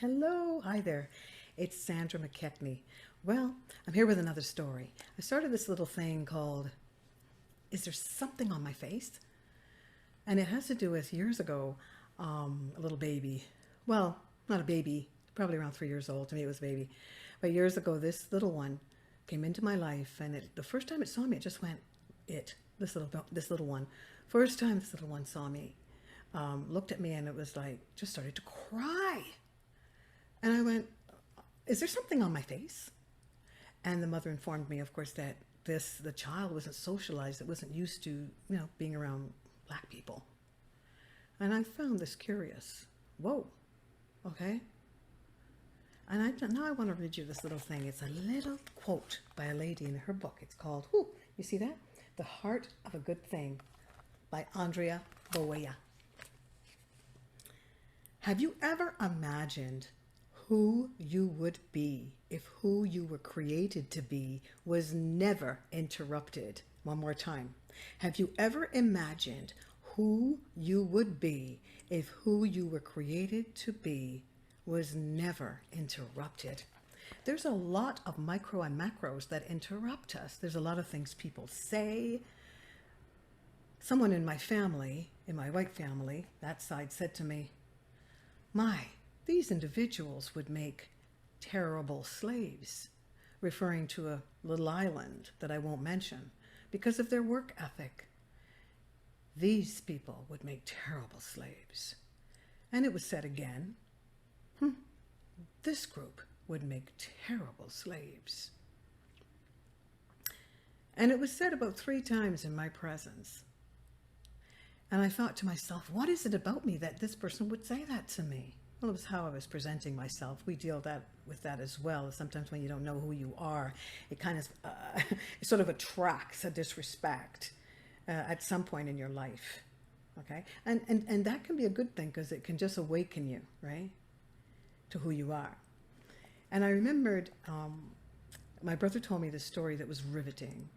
Hello, hi there. It's Sandra McKechnie. Well, I'm here with another story. I started this little thing called Is There Something on My Face? And it has to do with years ago, a little baby. Well, not a baby, probably around 3 years old. To me, it was a baby. But years ago, this little one came into my life, and the first time it saw me, it just went, this little one. First time this little one saw me, looked at me, and it was like, just started to cry. And I went, is there something on my face? And the mother informed me, of course, that the child wasn't socialized. It wasn't used to, being around black people. And I found this curious. Whoa, okay. And now I want to read you this little thing. It's a little quote by a lady in her book. It's called, you see that? The Heart of a Good Thing by Andrea Boea. Have you ever imagined who you would be if who you were created to be was never interrupted? One more time. Have you ever imagined who you would be if who you were created to be was never interrupted? There's a lot of micro and macros that interrupt us. There's a lot of things people say. Someone in my family, in my white family, that side, said to me, these individuals would make terrible slaves, referring to a little island that I won't mention, because of their work ethic. These people would make terrible slaves. And it was said again, this group would make terrible slaves. And it was said about 3 times in my presence. And I thought to myself, what is it about me that this person would say that to me? Well, it was how I was presenting myself. We deal with that as well. Sometimes when you don't know who you are, it kind of it sort of attracts a disrespect at some point in your life. Okay, and that can be a good thing because it can just awaken you, right, to who you are. And I remembered my brother told me this story that was riveting.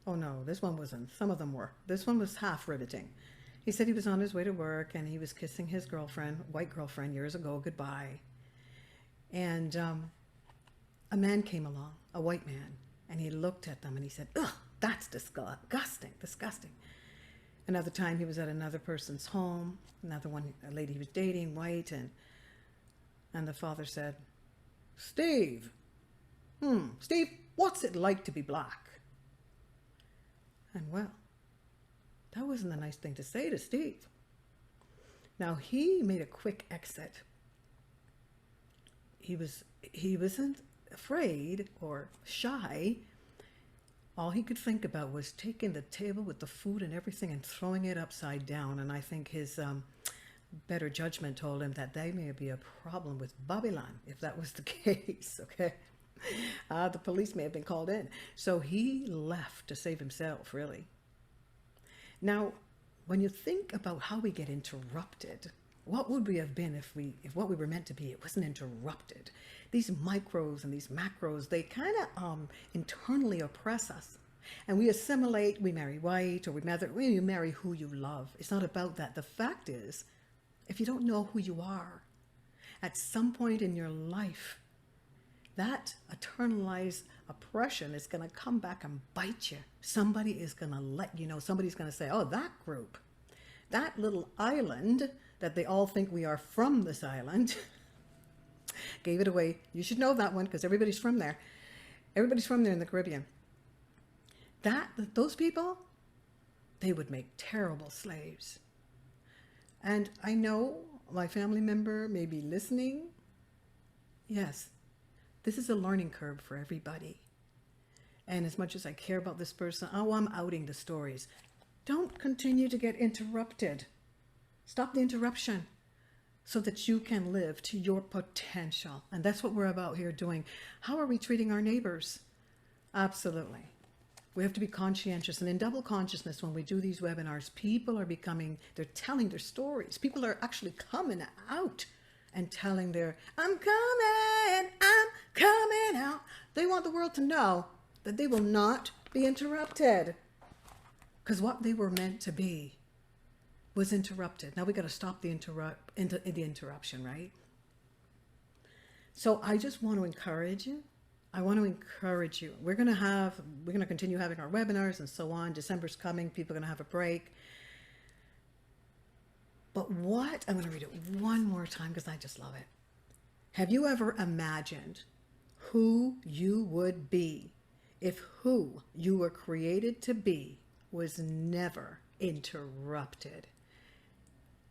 Oh no, this one wasn't. Some of them were. This one was half riveting. He said he was on his way to work and he was kissing his girlfriend, white girlfriend, years ago, goodbye. And a man came along, a white man, and he looked at them and he said, ugh, that's disgusting. Another time he was at another person's home, another one, a lady he was dating, white, and the father said, Steve, what's it like to be black? And well, that wasn't a nice thing to say to Steve. Now he made a quick exit. He wasn't afraid or shy. All he could think about was taking the table with the food and everything and throwing it upside down. And I think his better judgment told him that there may be a problem with Babylon if that was the case, okay? The police may have been called in. So he left to save himself, really. Now, when you think about how we get interrupted, what would we have been if what we were meant to be, it wasn't interrupted? These micros and these macros, they kind of internally oppress us. And we assimilate, we marry white, or you marry who you love. It's not about that. The fact is, if you don't know who you are, at some point in your life, that internalized oppression is going to come back and bite you. Somebody is going to let you know. Somebody's going to say, oh, that group, that little island that they all think we are from this island, gave it away. You should know that one because everybody's from there. Everybody's from there in the Caribbean. Those people, they would make terrible slaves. And I know my family member may be listening. Yes. This is a learning curve for everybody. And as much as I care about this person, I'm outing the stories. Don't continue to get interrupted. Stop the interruption so that you can live to your potential. And that's what we're about here doing. How are we treating our neighbors? Absolutely. We have to be conscientious. And in double consciousness, when we do these webinars, people are they're telling their stories. People are actually coming out and telling I'm coming out. They want the world to know that they will not be interrupted because what they were meant to be was interrupted. Now we got to stop the interruption, right? So I just want to encourage you. I want to encourage you. We're going to continue having our webinars and so on. December's coming. People are going to have a break. But what, I'm going to read it one more time because I just love it. Have you ever imagined who you would be if who you were created to be was never interrupted?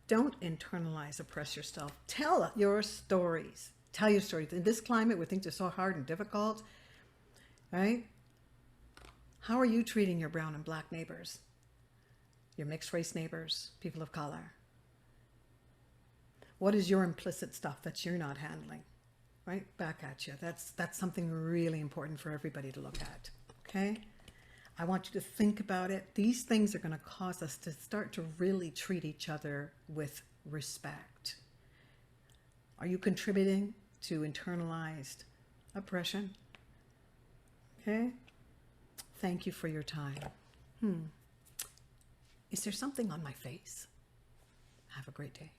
Don't internalize, oppress yourself. Tell your stories. Tell your stories. In this climate where things are so hard and difficult, right? How are you treating your brown and black neighbors? Your mixed race neighbors, people of color? What is your implicit stuff that you're not handling? Right? Back at you. That's something really important for everybody to look at. Okay? I want you to think about it. These things are going to cause us to start to really treat each other with respect. Are you contributing to internalized oppression? Okay? Thank you for your time. Is there something on my face? Have a great day.